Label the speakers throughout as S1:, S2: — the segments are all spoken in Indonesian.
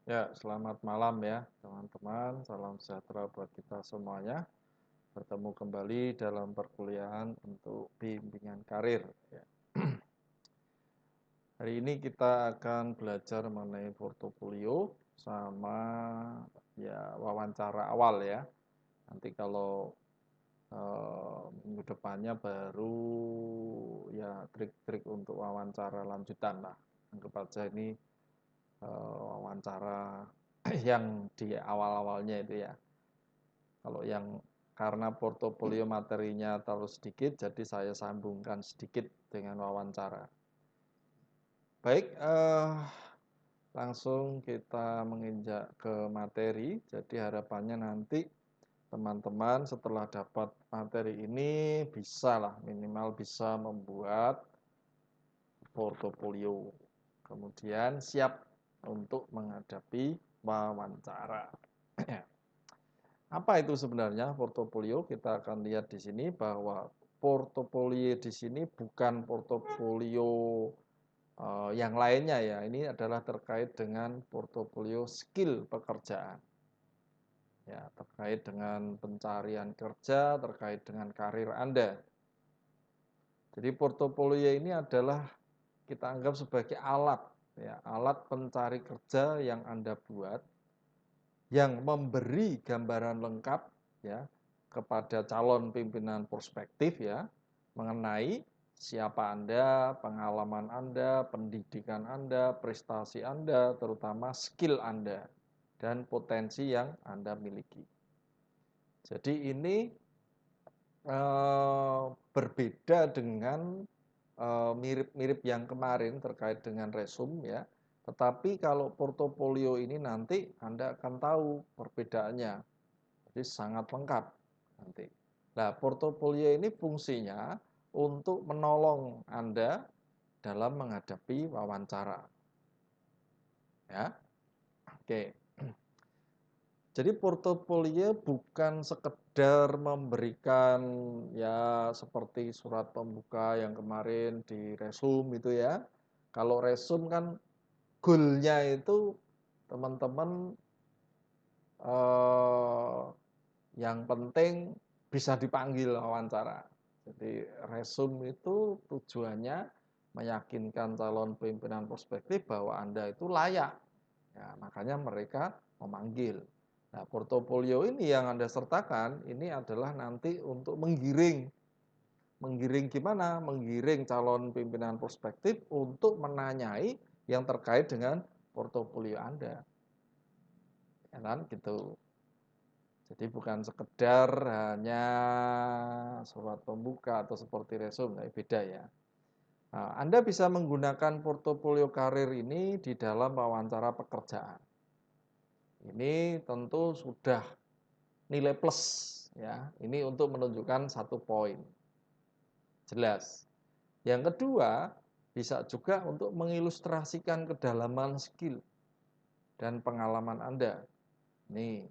S1: Ya, selamat malam ya, teman-teman. Salam sejahtera buat kita semuanya. Bertemu kembali dalam perkuliahan untuk bimbingan karir. Ya. Hari ini kita akan belajar mengenai portofolio sama ya wawancara awal ya. Nanti kalau minggu depannya baru ya trik-trik untuk wawancara lanjutan lah. Anggap aja ini wawancara yang di awal-awalnya itu ya. Kalau yang karena portofolio materinya terlalu sedikit, jadi saya sambungkan sedikit dengan wawancara. Baik, langsung kita menginjak ke materi. Jadi harapannya nanti teman-teman setelah dapat materi ini bisa lah minimal bisa membuat portofolio. Kemudian siap untuk menghadapi wawancara. Apa itu sebenarnya portofolio? Kita akan lihat di sini bahwa portofolio di sini bukan portofolio yang lainnya ya. Ini adalah terkait dengan portofolio skill pekerjaan. Ya, terkait dengan pencarian kerja, terkait dengan karir Anda. Jadi portofolio ini adalah kita anggap sebagai alat ya, alat pencari kerja yang Anda buat yang memberi gambaran lengkap ya kepada calon pimpinan prospektif ya mengenai siapa Anda, pengalaman Anda, pendidikan Anda, prestasi Anda, terutama skill Anda dan potensi yang Anda miliki. Jadi ini berbeda dengan mirip-mirip yang kemarin terkait dengan resume ya. Tetapi kalau portofolio ini nanti Anda akan tahu perbedaannya. Jadi sangat lengkap nanti. Nah, portofolio ini fungsinya untuk menolong Anda dalam menghadapi wawancara. Ya. Oke. Jadi portofolio bukan sekedar memberikan ya seperti surat pembuka yang kemarin di resume itu ya. Kalau resume kan goalnya itu teman-teman eh, yang penting bisa dipanggil wawancara. Jadi resume itu tujuannya meyakinkan calon pimpinan prospektif bahwa Anda itu layak. Ya, makanya mereka memanggil. Nah, portofolio ini yang Anda sertakan ini adalah nanti untuk menggiring. Menggiring gimana? Menggiring calon pimpinan prospektif untuk menanyai yang terkait dengan portofolio Anda. Ya kan gitu. Jadi bukan sekedar hanya surat pembuka atau seperti resume, beda ya. Nah, Anda bisa menggunakan portofolio karir ini di dalam wawancara pekerjaan. Ini tentu sudah nilai plus ya. Ini untuk menunjukkan satu poin. Jelas. Yang kedua, bisa juga untuk mengilustrasikan kedalaman skill dan pengalaman Anda. Nih.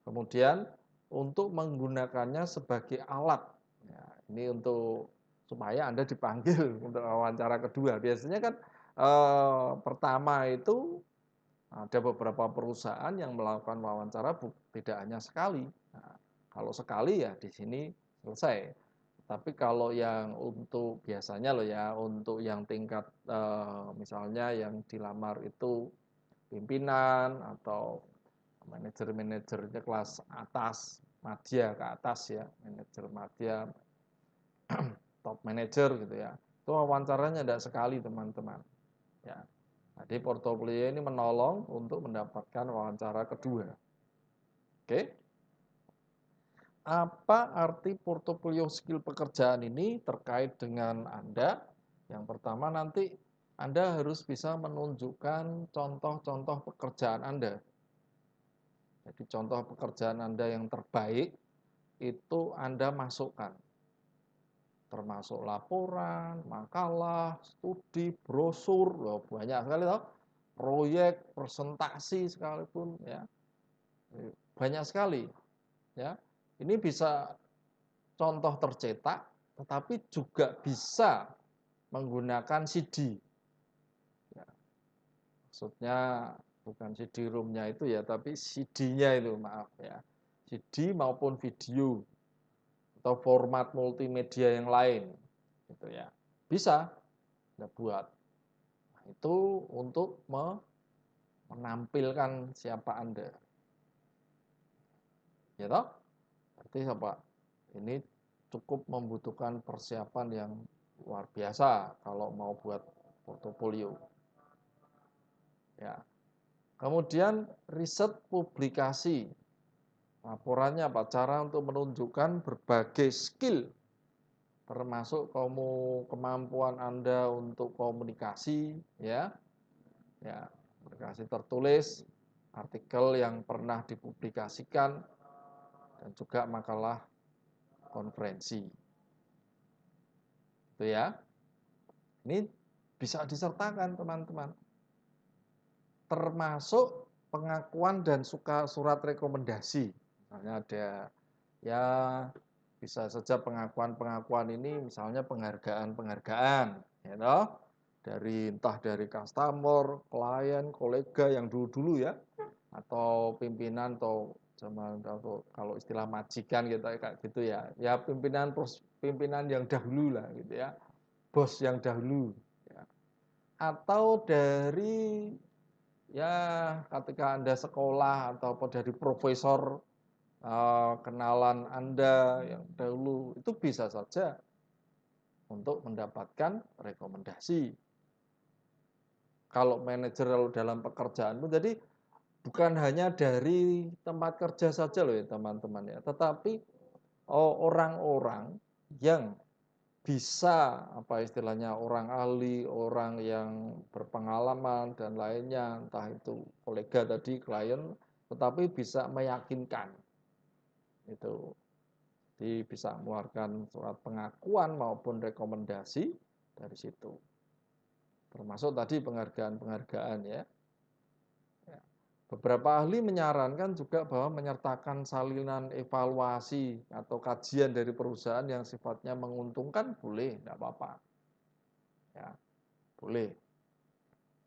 S1: Kemudian untuk menggunakannya sebagai alat. Ya, ini untuk supaya Anda dipanggil untuk wawancara kedua. Biasanya kan pertama itu ada beberapa perusahaan yang melakukan wawancara tidak hanya sekali. Nah, kalau sekali ya di sini selesai. Tapi kalau yang untuk biasanya loh ya, untuk yang tingkat misalnya yang dilamar itu pimpinan atau manajer-manajernya kelas atas, madya ke atas ya, manajer madya, top manager gitu ya. Itu wawancaranya tidak sekali teman-teman. Ya. Jadi portofolio ini menolong untuk mendapatkan wawancara kedua. Oke. Apa arti portofolio skill pekerjaan ini terkait dengan Anda? Yang pertama nanti Anda harus bisa menunjukkan contoh-contoh pekerjaan Anda. Jadi contoh pekerjaan Anda yang terbaik itu Anda masukkan. Termasuk laporan, makalah, studi, brosur, loh, banyak sekali toh. Proyek, presentasi sekalipun ya. Banyak sekali ya. Ini bisa contoh tercetak tetapi juga bisa menggunakan CD. Ya, maksudnya bukan CD-ROM-nya itu ya, tapi CD-nya itu, maaf ya. CD maupun video atau format multimedia yang lain, gitu ya. Bisa Anda buat. Nah, itu untuk menampilkan siapa Anda. Ya toh? Berarti apa? Ini cukup membutuhkan persiapan yang luar biasa kalau mau buat portofolio. Ya. Kemudian riset publikasi. Laporannya apa? Cara untuk menunjukkan berbagai skill, termasuk kemampuan Anda untuk komunikasi, ya, komunikasi tertulis, artikel yang pernah dipublikasikan, dan juga makalah konferensi. Itu ya. Ini bisa disertakan teman-teman. Termasuk pengakuan dan surat rekomendasi. Misalnya ada ya bisa saja pengakuan-pengakuan ini misalnya penghargaan-penghargaan, ya toh? Entah dari customer, klien, kolega yang dulu-dulu ya, atau pimpinan atau zaman kalau istilah majikan gitu kayak gitu ya. Ya pimpinan yang dahulu lah gitu ya. Bos yang dahulu ya. Atau dari ya ketika Anda sekolah ataupun dari profesor kenalan Anda yang dahulu, itu bisa saja untuk mendapatkan rekomendasi. Kalau manajer dalam pekerjaanmu, jadi bukan hanya dari tempat kerja saja loh ya teman-teman ya, tetapi orang-orang yang bisa apa istilahnya orang ahli, orang yang berpengalaman dan lainnya, entah itu kolega tadi, klien, tetapi bisa meyakinkan itu. Jadi bisa mengeluarkan surat pengakuan maupun rekomendasi dari situ. Termasuk tadi penghargaan-penghargaan ya. Beberapa ahli menyarankan juga bahwa menyertakan salinan evaluasi atau kajian dari perusahaan yang sifatnya menguntungkan boleh, tidak apa-apa. Ya, boleh.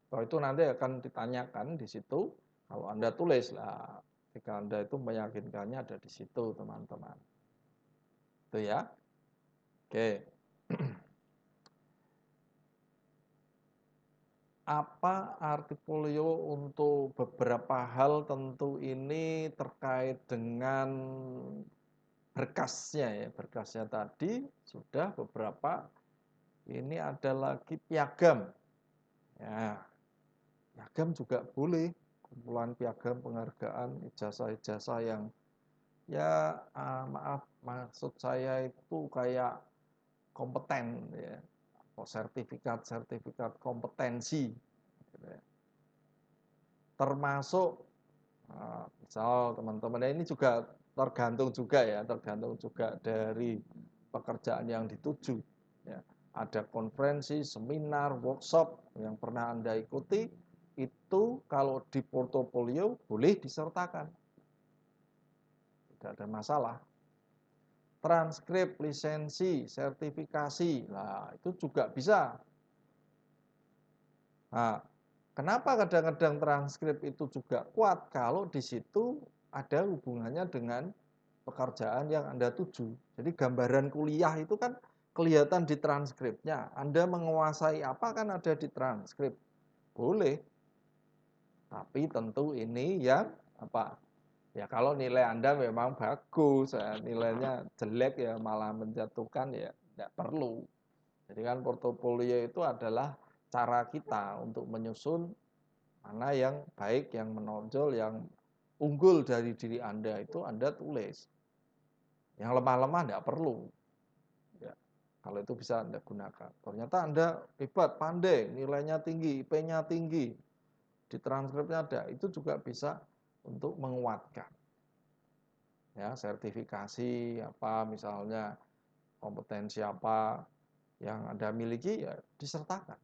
S1: Kalau itu nanti akan ditanyakan di situ. Kalau Anda tulis lah, ketika Anda itu meyakinkannya ada di situ, teman-teman. Itu ya. Oke. Apa artifolio untuk beberapa hal tentu ini terkait dengan berkasnya ya. Berkasnya tadi sudah beberapa. Ini ada lagi piagam. Ya, piagam juga boleh. Kumpulan piagam penghargaan, ijazah-ijazah yang ya maaf maksud saya itu kayak kompeten ya. Atau sertifikat-sertifikat kompetensi. Gitu ya. Termasuk misal teman-teman ini juga tergantung juga dari pekerjaan yang dituju ya. Ada konferensi, seminar, workshop yang pernah Anda ikuti, itu kalau di portofolio boleh disertakan, tidak ada masalah. Transkrip, lisensi, sertifikasi, nah itu juga bisa. Nah, kenapa kadang-kadang transkrip itu juga kuat? Kalau di situ ada hubungannya dengan pekerjaan yang Anda tuju. Jadi gambaran kuliah itu kan kelihatan di transkripnya. Anda menguasai apa kan ada di transkrip. Boleh. Tapi tentu ini yang apa? Ya kalau nilai Anda memang bagus, nilainya jelek ya malah menjatuhkan ya tidak perlu. Jadi kan portofolio itu adalah cara kita untuk menyusun mana yang baik, yang menonjol, yang unggul dari diri Anda itu Anda tulis. Yang lemah-lemah tidak perlu. Ya, kalau itu bisa Anda gunakan. Ternyata Anda hebat, pandai, nilainya tinggi, IP-nya tinggi, di transkripnya ada, itu juga bisa untuk menguatkan. Ya, sertifikasi apa misalnya kompetensi apa yang Anda miliki ya disertakan.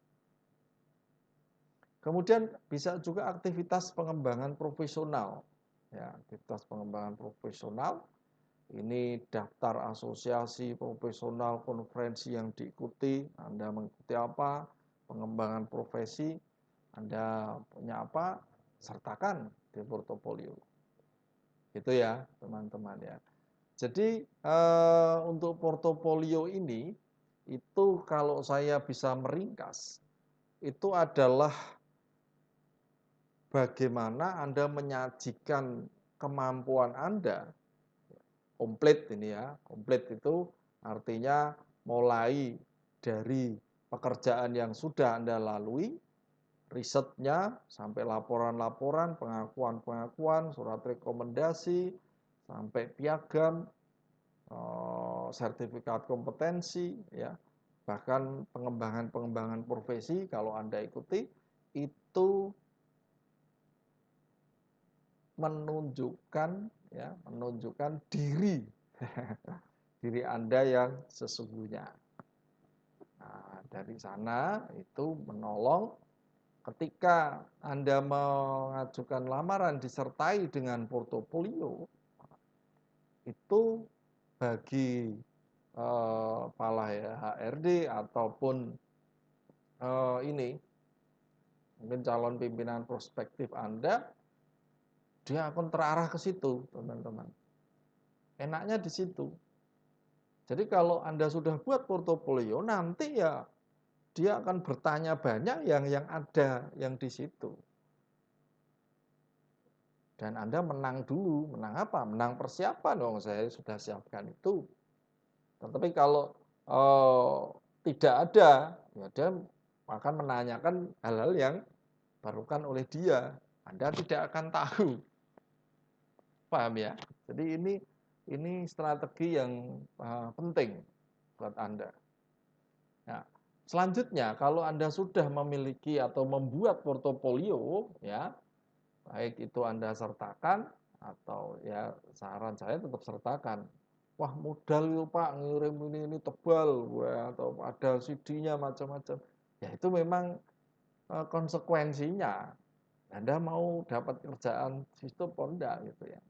S1: Kemudian bisa juga aktivitas pengembangan profesional. Ya, aktivitas pengembangan profesional ini daftar asosiasi profesional, konferensi yang diikuti, Anda mengikuti apa, pengembangan profesi, Anda punya apa, sertakan di portofolio. Itu ya, teman-teman ya. Jadi untuk portofolio ini itu kalau saya bisa meringkas, itu adalah bagaimana Anda menyajikan kemampuan Anda komplit ini ya. Komplit itu artinya mulai dari pekerjaan yang sudah Anda lalui, risetnya, sampai laporan-laporan, pengakuan-pengakuan, surat rekomendasi, sampai piagam, sertifikat kompetensi, ya, bahkan pengembangan-pengembangan profesi kalau Anda ikuti, itu menunjukkan ya, menunjukkan diri diri Anda yang sesungguhnya. Nah, dari sana itu menolong ketika Anda mengajukan lamaran disertai dengan portofolio, itu bagi kepala ya, HRD ataupun ini mungkin calon pimpinan prospektif Anda, dia akan terarah ke situ, teman-teman. Enaknya di situ. Jadi kalau Anda sudah buat portofolio, nanti ya dia akan bertanya banyak yang ada yang di situ. Dan Anda menang dulu, menang apa? Menang persiapan dong, saya sudah siapkan itu. Tetapi kalau tidak ada, ya dia akan menanyakan hal-hal yang barukan oleh dia. Anda tidak akan tahu. Paham ya? Jadi ini strategi yang penting buat Anda. Nah, selanjutnya kalau Anda sudah memiliki atau membuat portofolio, ya, baik itu Anda sertakan atau ya saran saya tetap sertakan. Wah, modal itu Pak, ngirim ini tebal, atau ada CD-nya macam-macam. Ya itu memang konsekuensinya. Anda mau dapat kerjaan situ apa enggak gitu ya.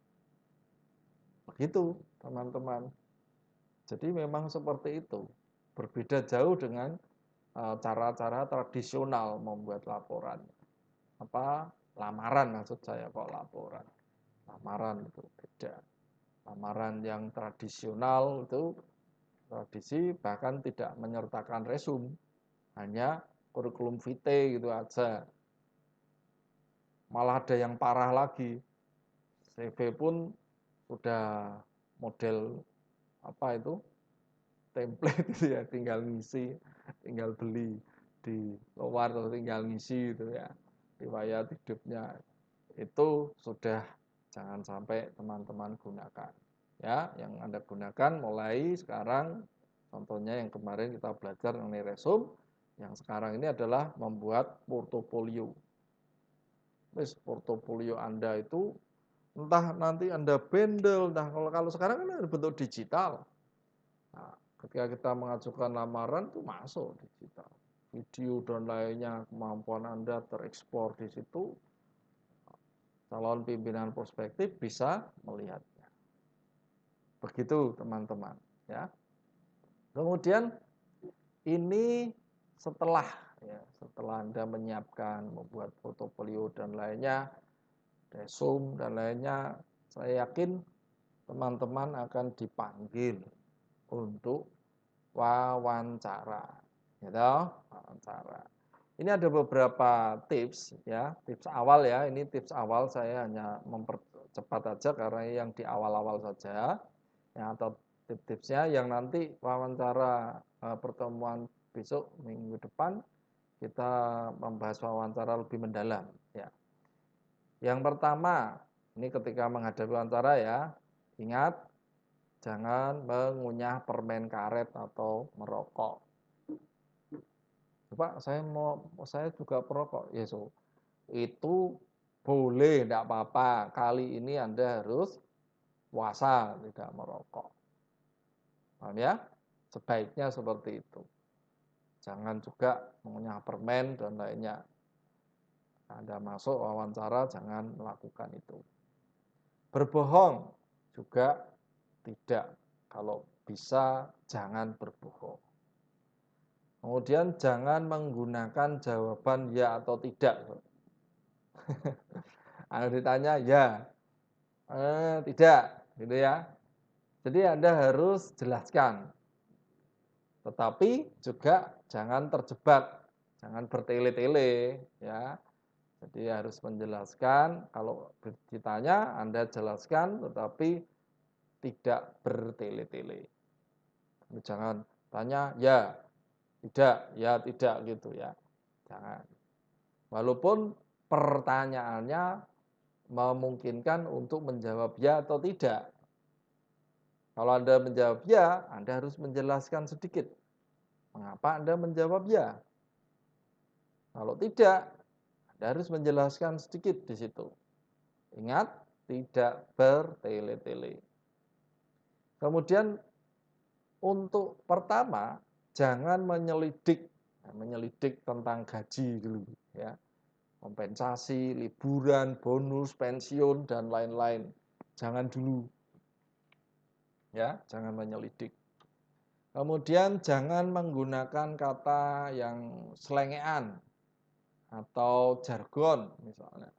S1: Begitu, teman-teman. Jadi memang seperti itu. Berbeda jauh dengan cara-cara tradisional membuat laporan. Lamaran maksud saya, kok laporan. Lamaran itu beda. Lamaran yang tradisional itu tradisi bahkan tidak menyertakan resume, hanya kurikulum vitae gitu aja. Malah ada yang parah lagi, CV pun sudah model apa itu template itu ya, tinggal ngisi, tinggal beli di luar atau tinggal ngisi itu ya, riwayat hidupnya. Itu sudah jangan sampai teman-teman gunakan. Ya, yang Anda gunakan mulai sekarang, contohnya yang kemarin kita belajar mengenai resume, yang sekarang ini adalah membuat portofolio. Terus portofolio Anda itu entah nanti Anda bendel, entah kalau sekarang kan ada bentuk digital. Nah, ketika kita mengajukan lamaran itu masuk digital. Video dan lainnya, kemampuan Anda terekspor di situ, calon pimpinan prospektif bisa melihatnya. Begitu teman-teman, ya. Kemudian ini setelah Anda menyiapkan, membuat portofolio dan lainnya, resume dan lainnya, saya yakin teman-teman akan dipanggil untuk wawancara, gitu, wawancara. Ini ada beberapa tips ya, tips awal ya. Ini tips awal, saya hanya mempercepat aja karena yang di awal-awal saja. Ya, atau tips-tipsnya yang nanti wawancara pertemuan besok minggu depan kita membahas wawancara lebih mendalam ya. Yang pertama, ini ketika menghadapi wawancara ya, ingat jangan mengunyah permen karet atau merokok. Pak, saya juga perokok. Ya, so, itu boleh, tidak apa-apa. Kali ini Anda harus puasa, tidak merokok. Paham ya? Sebaiknya seperti itu. Jangan juga mengunyah permen dan lainnya. Anda masuk wawancara, jangan melakukan itu. Berbohong juga tidak. Kalau bisa, jangan berbohong. Kemudian jangan menggunakan jawaban ya atau tidak. Kalau ditanya, ya, tidak, gitu ya. Jadi Anda harus jelaskan, tetapi juga jangan terjebak, jangan bertele-tele, ya. Jadi harus menjelaskan, kalau ditanya Anda jelaskan, tetapi tidak bertele-tele. Jangan tanya, ya, tidak gitu ya. Jangan. Walaupun pertanyaannya memungkinkan untuk menjawab ya atau tidak. Kalau Anda menjawab ya, Anda harus menjelaskan sedikit. Mengapa Anda menjawab ya? Kalau tidak, Anda harus menjelaskan sedikit di situ. Ingat, tidak bertele-tele. Kemudian untuk pertama, jangan menyelidik tentang gaji dulu ya. Kompensasi, liburan, bonus, pensiun dan lain-lain. Jangan dulu. Ya, jangan menyelidik. Kemudian jangan menggunakan kata yang selengean atau jargon misalnya.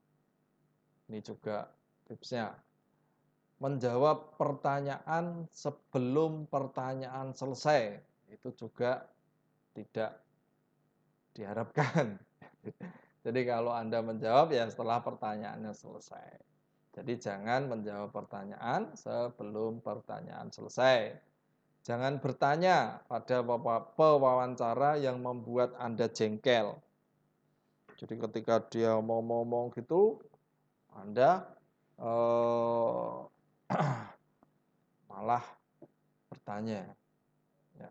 S1: Ini juga tipsnya. Menjawab pertanyaan sebelum pertanyaan selesai. Itu juga tidak diharapkan. Jadi kalau Anda menjawab ya setelah pertanyaannya selesai. Jadi jangan menjawab pertanyaan sebelum pertanyaan selesai. Jangan bertanya pada pewawancara yang membuat Anda jengkel. Jadi ketika dia mau ngomong gitu, Anda malah bertanya, ya,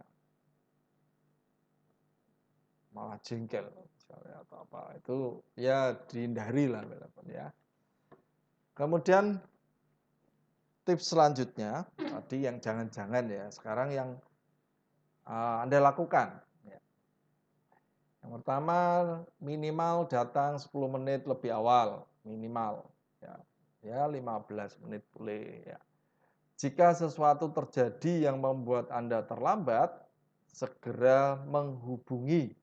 S1: malah jengkel misalnya atau apa, itu ya dihindari lah ya. Kemudian tips selanjutnya tadi yang jangan-jangan ya, sekarang yang Anda lakukan. Ya. Yang pertama, minimal datang 10 menit lebih awal, minimal ya. Ya 15 menit boleh ya. Jika sesuatu terjadi yang membuat Anda terlambat, segera menghubungi.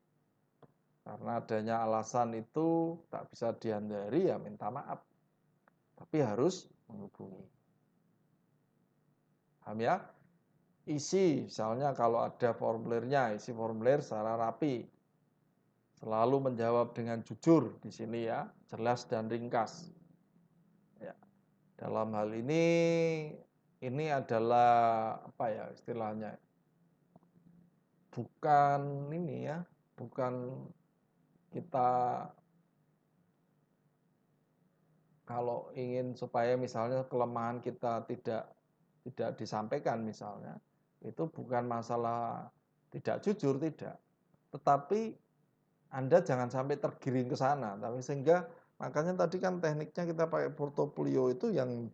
S1: Karena adanya alasan itu tak bisa dihindari, ya minta maaf. Tapi harus menghubungi. Paham ya? Isi, misalnya kalau ada formulirnya, isi formulir secara rapi. Selalu menjawab dengan jujur di sini ya, jelas dan ringkas. Ya. Dalam hal ini adalah apa ya istilahnya? Bukan ini ya, bukan kita kalau ingin supaya misalnya kelemahan kita tidak disampaikan misalnya, itu bukan masalah tidak jujur, tidak. Tetapi Anda jangan sampai tergiring ke sana, tapi sehingga makanya tadi kan tekniknya kita pakai portofolio itu yang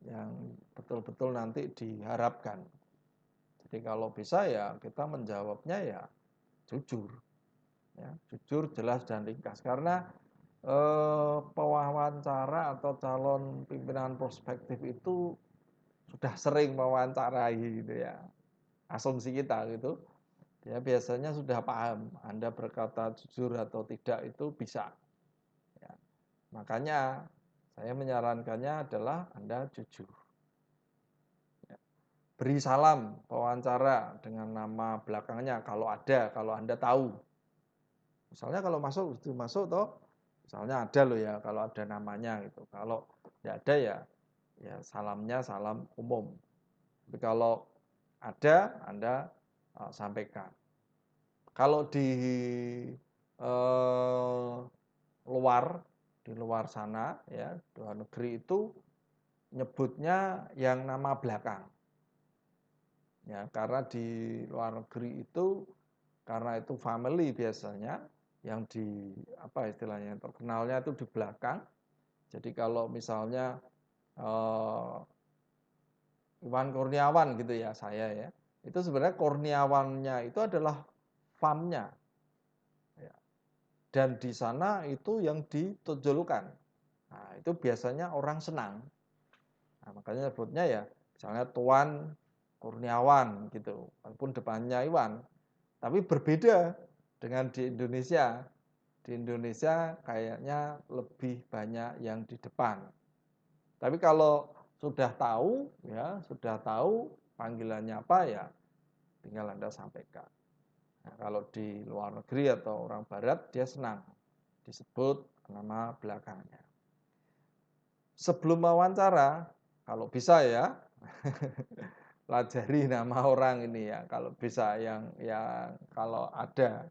S1: yang betul-betul nanti diharapkan. Jadi kalau bisa ya kita menjawabnya ya jujur, ya jujur, jelas dan ringkas. Karena pewawancara atau calon pimpinan prospektif itu sudah sering mewawancarai gitu ya, asumsi kita gitu. Ya biasanya sudah paham Anda berkata jujur atau tidak itu bisa. Ya. Makanya saya menyarankannya adalah Anda jujur. Ya. Beri salam pewawancara dengan nama belakangnya kalau ada, kalau Anda tahu. Misalnya kalau masuk toh, misalnya ada loh ya kalau ada namanya gitu. Kalau tidak ada ya salamnya salam umum. Tapi kalau ada Anda sampaikan. Kalau di eh, di luar sana ya, luar negeri itu nyebutnya yang nama belakang. Ya, karena di luar negeri itu karena itu family biasanya yang di apa istilahnya terkenalnya itu di belakang. Jadi kalau misalnya Iwan Kurniawan gitu ya saya ya, itu sebenarnya Kurniawannya itu adalah famnya. Dan di sana itu yang ditonjolkan. Nah, itu biasanya orang senang. Nah, makanya sebutnya ya, misalnya Tuan Kurniawan gitu, walaupun depannya Iwan. Tapi berbeda dengan di Indonesia. Di Indonesia kayaknya lebih banyak yang di depan. Tapi kalau sudah tahu, ya, sudah tahu panggilannya apa, ya tinggal Anda sampaikan. Nah, kalau di luar negeri atau orang barat, dia senang disebut nama belakangnya. Sebelum wawancara, kalau bisa ya, pelajari nama orang ini ya, kalau bisa yang kalau ada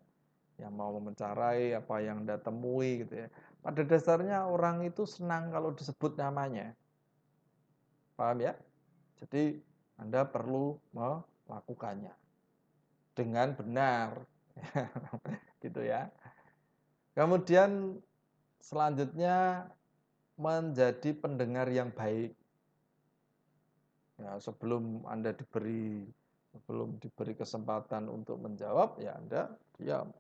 S1: yang mau mewawancarai, apa yang Anda temui gitu ya. Pada dasarnya orang itu senang kalau disebut namanya. Paham ya? Jadi Anda perlu melakukannya dengan benar. Gitu ya. Kemudian selanjutnya menjadi pendengar yang baik. Ya, sebelum diberi kesempatan untuk menjawab, ya Anda diam,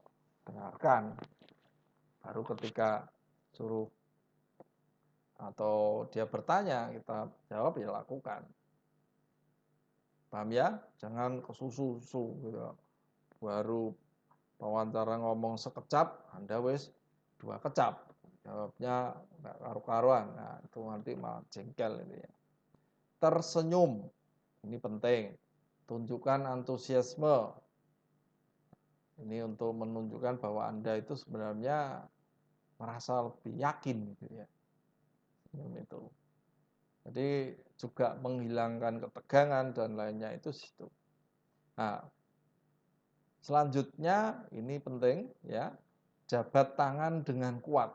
S1: dengarkan. Baru ketika suruh atau dia bertanya, kita jawab, ya lakukan. Paham ya? Jangan kesusu-susu gitu. Baru wawancara ngomong sekecap, Anda wis 2 kecap. Jawabnya nggak karu-karuan. Nah, itu nanti malah jengkel ini ya. Tersenyum, ini penting. Tunjukkan antusiasme. Ini untuk menunjukkan bahwa Anda itu sebenarnya merasa lebih yakin gitu ya. Itu. Jadi juga menghilangkan ketegangan dan lainnya itu situ. Nah, selanjutnya ini penting ya, jabat tangan dengan kuat.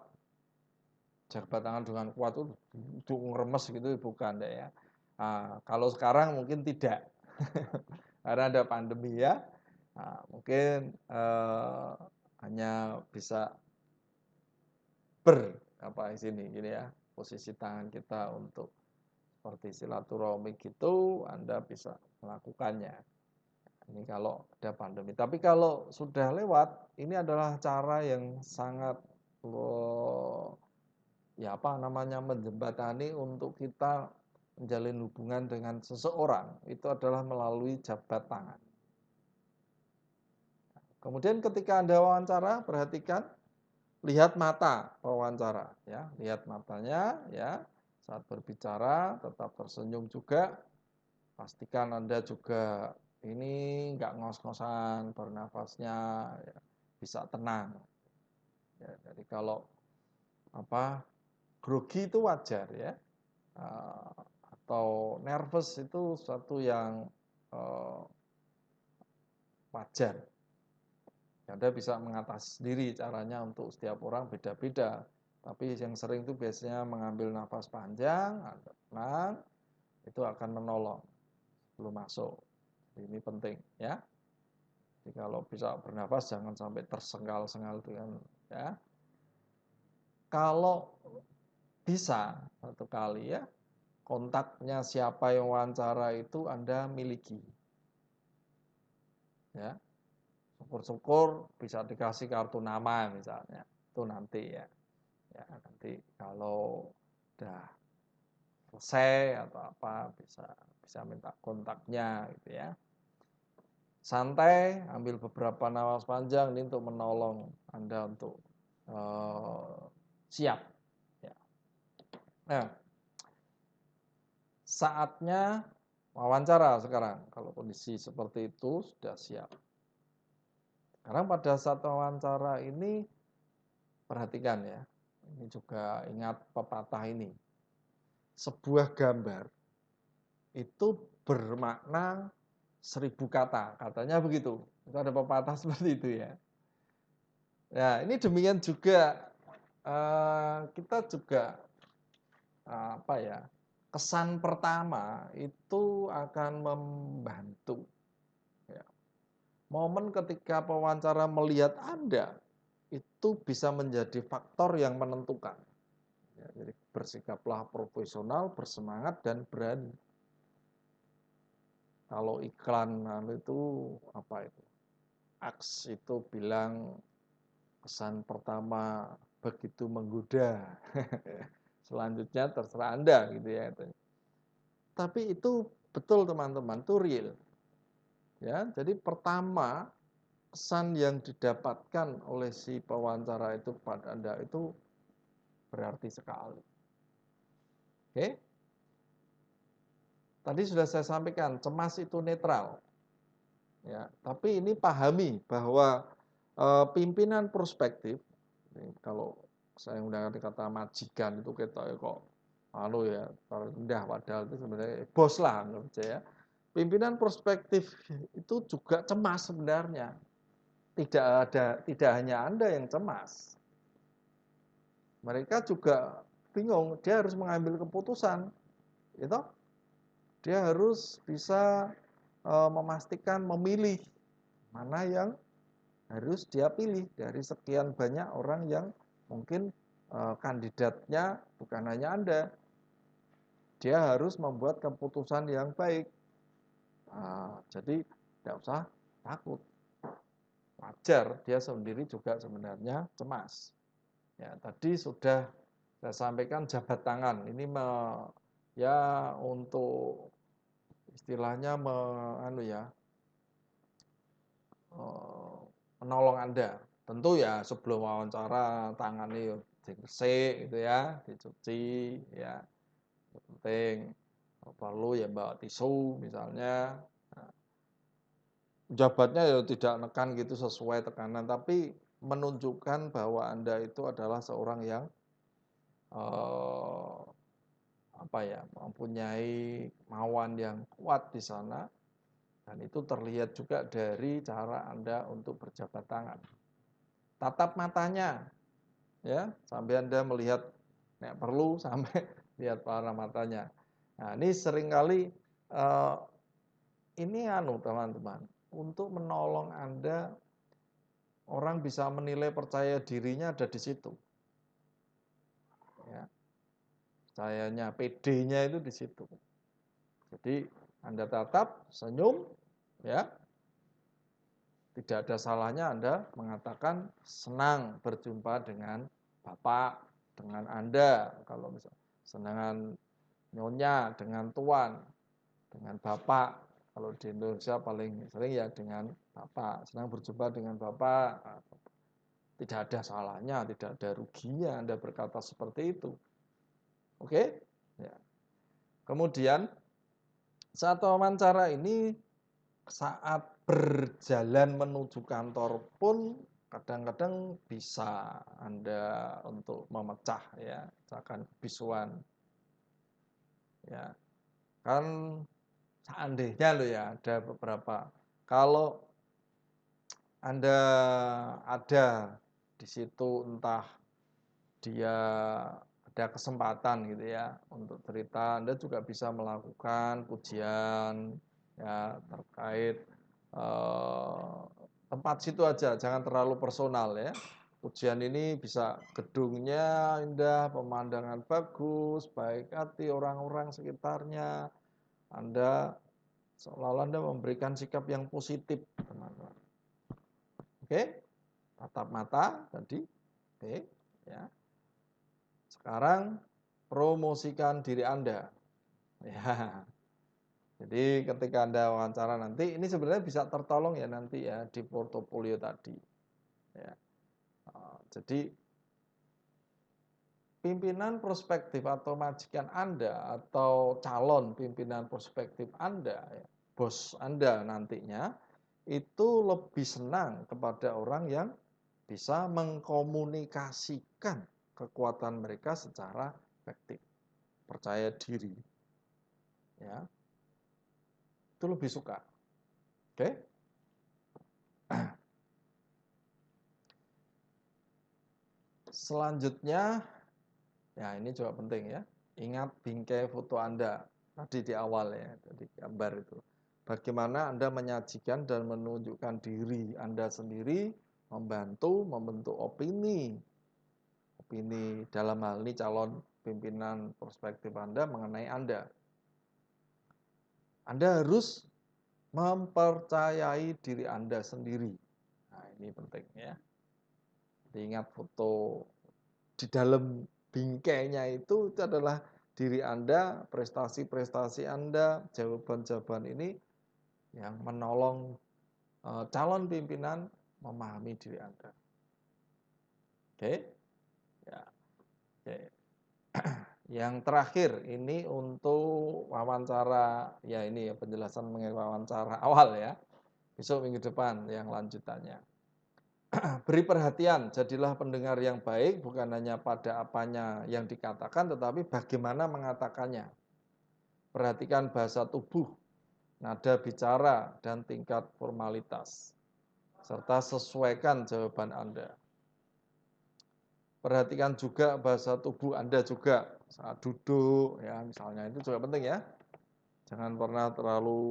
S1: Jabat tangan dengan kuat itu ngeremes gitu bukan deh ya. Nah, kalau sekarang mungkin tidak. Karena ada pandemi ya. Nah, mungkin hanya bisa sini gini ya, posisi tangan kita untuk seperti silaturahmi gitu, Anda bisa melakukannya. Ini kalau ada pandemi. Tapi kalau sudah lewat, ini adalah cara yang sangat ya apa namanya menjembatani untuk kita menjalin hubungan dengan seseorang. Itu adalah melalui jabat tangan. Kemudian ketika Anda wawancara, perhatikan lihat mata wawancara ya, lihat matanya ya. Saat berbicara tetap tersenyum juga. Pastikan Anda juga ini enggak ngos-ngosan bernafasnya ya, bisa tenang. Ya, jadi kalau apa grogi itu wajar ya. Atau nervous itu suatu yang wajar. Anda bisa mengatasi sendiri, caranya untuk setiap orang beda-beda. Tapi yang sering itu biasanya mengambil nafas panjang, tenang, itu akan menolong sebelum masuk. Ini penting ya. Jadi kalau bisa bernafas jangan sampai tersengal-sengal dengan ya. Kalau bisa satu kali ya, kontaknya siapa yang wawancara itu Anda miliki. Ya. Syukur-syukur bisa dikasih kartu nama misalnya. Itu nanti ya. Ya, nanti kalau udah selesai atau apa bisa minta kontaknya gitu ya. Santai, ambil beberapa napas panjang ini untuk menolong Anda untuk siap. Ya. Nah, saatnya wawancara sekarang. Kalau kondisi seperti itu sudah siap. Sekarang pada saat wawancara ini perhatikan ya. Ini juga ingat pepatah ini. Sebuah gambar itu bermakna 1000 kata. Katanya begitu. Itu ada pepatah seperti itu ya. Ya, ini demikian juga kita juga apa ya? Kesan pertama itu akan membantu. Ya. Momen ketika pewawancara melihat Anda itu bisa menjadi faktor yang menentukan. Ya, jadi bersikaplah profesional, bersemangat dan berani. Kalau iklan itu apa itu? Aks itu bilang kesan pertama begitu menggoda. Selanjutnya terserah Anda gitu ya. Tapi itu betul teman-teman, itu real. Ya, jadi pertama kesan yang didapatkan oleh si pewawancara itu pada Anda itu berarti sekali. Oke? Tadi sudah saya sampaikan, cemas itu netral. Ya, tapi ini pahami bahwa pimpinan prospektif, kalau saya menggunakan kata majikan itu kita kok ya rendah, padahal itu sebenarnya bos lah anggap saja ya. Pimpinan prospektif itu juga cemas sebenarnya. Tidak hanya Anda yang cemas. Mereka juga bingung, dia harus mengambil keputusan, gitu. Dia harus bisa memastikan memilih mana yang harus dia pilih dari sekian banyak orang yang mungkin kandidatnya bukan hanya Anda. Dia harus membuat keputusan yang baik. Jadi tidak usah takut. Wajar dia sendiri juga sebenarnya cemas. Ya, tadi sudah saya sampaikan jabat tangan. Ini ya untuk istilahnya menolong Anda. Tentu ya sebelum wawancara tangannya diresik gitu ya, dicuci ya. Yang penting perlu ya bawa tisu misalnya. Nah, jabatnya ya tidak nekan gitu sesuai tekanan, tapi menunjukkan bahwa Anda itu adalah seorang yang eh, mempunyai kemauan yang kuat di sana, dan itu terlihat juga dari cara Anda untuk berjabat tangan. Tatap matanya, ya, sampai Anda melihat, perlu sampai lihat para matanya. Nah, ini seringkali ini teman-teman, untuk menolong Anda, orang bisa menilai percaya dirinya ada di situ. Ya, percayanya, PD-nya itu di situ. Jadi Anda tatap, senyum, ya, tidak ada salahnya Anda mengatakan senang berjumpa dengan Bapak, dengan Anda, kalau misalnya dengan Nyonya, dengan Tuan, dengan Bapak. Kalau di Indonesia paling sering ya dengan Bapak, senang berjumpa dengan Bapak. Tidak ada salahnya, tidak ada ruginya Anda berkata seperti itu. Oke? Ya. Kemudian saat wawancara ini, saat berjalan menuju kantor pun kadang-kadang bisa Anda untuk memecah ya, misalkan kebisuan. Ya. Kan seandainya ya ada beberapa, kalau Anda ada di situ, entah dia ada kesempatan gitu ya untuk cerita, Anda juga bisa melakukan pujian ya terkait tempat situ aja, jangan terlalu personal ya. Pujian ini bisa gedungnya indah, pemandangan bagus, baik hati orang-orang sekitarnya. Anda seolah-olah Anda memberikan sikap yang positif, teman-teman. Oke? Tatap mata tadi. Oke, ya. Sekarang promosikan diri Anda. Ya. Jadi ketika Anda wawancara nanti, ini sebenarnya bisa tertolong ya nanti ya di portofolio tadi. Ya. Jadi pimpinan prospektif atau majikan Anda atau calon pimpinan prospektif Anda, ya, bos Anda nantinya itu lebih senang kepada orang yang bisa mengkomunikasikan kekuatan mereka secara efektif, percaya diri, ya, itu lebih suka. Oke? Selanjutnya, ya ini juga penting ya. Ingat bingkai foto Anda tadi di awal ya, tadi gambar itu. Bagaimana Anda menyajikan dan menunjukkan diri Anda sendiri, membantu membentuk opini dalam hal ini calon pimpinan prospektif Anda mengenai Anda. Anda harus mempercayai diri Anda sendiri. Nah, ini penting ya. Ingat foto di dalam bingkainya itu adalah diri Anda, prestasi-prestasi Anda, jawaban-jawaban ini yang menolong calon pimpinan memahami diri Anda. Oke? Ya. Oke. Yang terakhir ini untuk wawancara, ya ini ya penjelasan mengenai wawancara awal ya. Besok minggu depan yang lanjutannya. Beri perhatian, jadilah pendengar yang baik, bukan hanya pada apanya yang dikatakan, tetapi bagaimana mengatakannya. Perhatikan bahasa tubuh, nada bicara, dan tingkat formalitas. Serta sesuaikan jawaban Anda. Perhatikan juga bahasa tubuh Anda juga, saat duduk, ya misalnya itu juga penting ya. Jangan pernah terlalu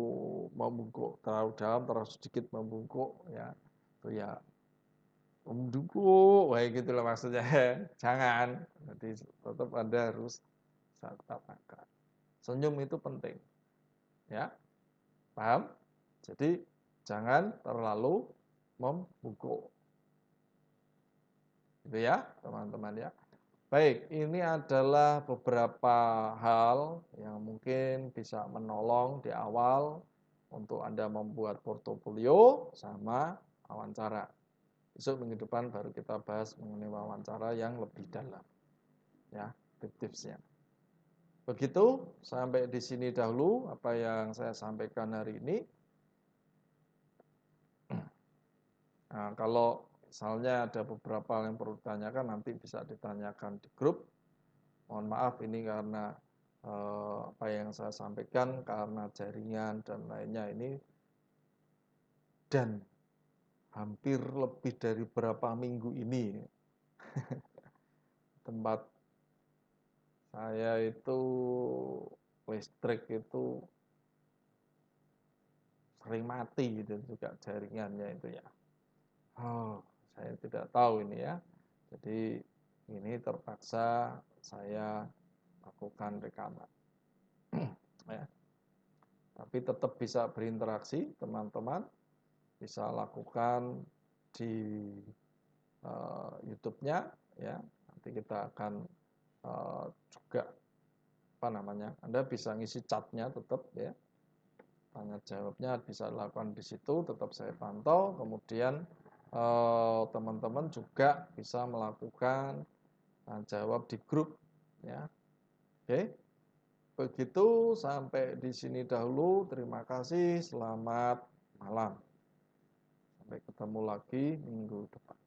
S1: membungkuk, terlalu dalam, terlalu sedikit membungkuk, ya. Itu ya mendukung, kayak gitu loh maksudnya. Jangan. Jadi tetap Anda harus tatap muka. Senyum itu penting. Ya. Paham? Jadi jangan terlalu membungkuk. Gitu ya, teman-teman ya. Baik, ini adalah beberapa hal yang mungkin bisa menolong di awal untuk Anda membuat portofolio sama wawancara. Besok minggu depan baru kita bahas mengenai wawancara yang lebih dalam. Ya, tips-tipsnya. Begitu, sampai di sini dahulu apa yang saya sampaikan hari ini. Nah, kalau misalnya ada beberapa hal yang perlu ditanyakan, nanti bisa ditanyakan di grup. Mohon maaf ini karena apa yang saya sampaikan karena jaringan dan lainnya ini dan hampir lebih dari berapa minggu ini tempat saya itu listrik itu sering mati dan juga jaringannya itu ya. Oh, saya tidak tahu ini ya. Jadi ini terpaksa saya lakukan rekaman. Ya. Tapi tetap bisa berinteraksi teman-teman, bisa lakukan di YouTube-nya ya. Nanti kita akan juga apa namanya? Anda bisa ngisi chatnya tetap ya. Tanya jawabnya bisa dilakukan di situ, tetap saya pantau. Kemudian teman-teman juga bisa melakukan jawab di grup ya. Oke. Begitu sampai di sini dahulu. Terima kasih. Selamat malam. Sampai ketemu lagi minggu depan.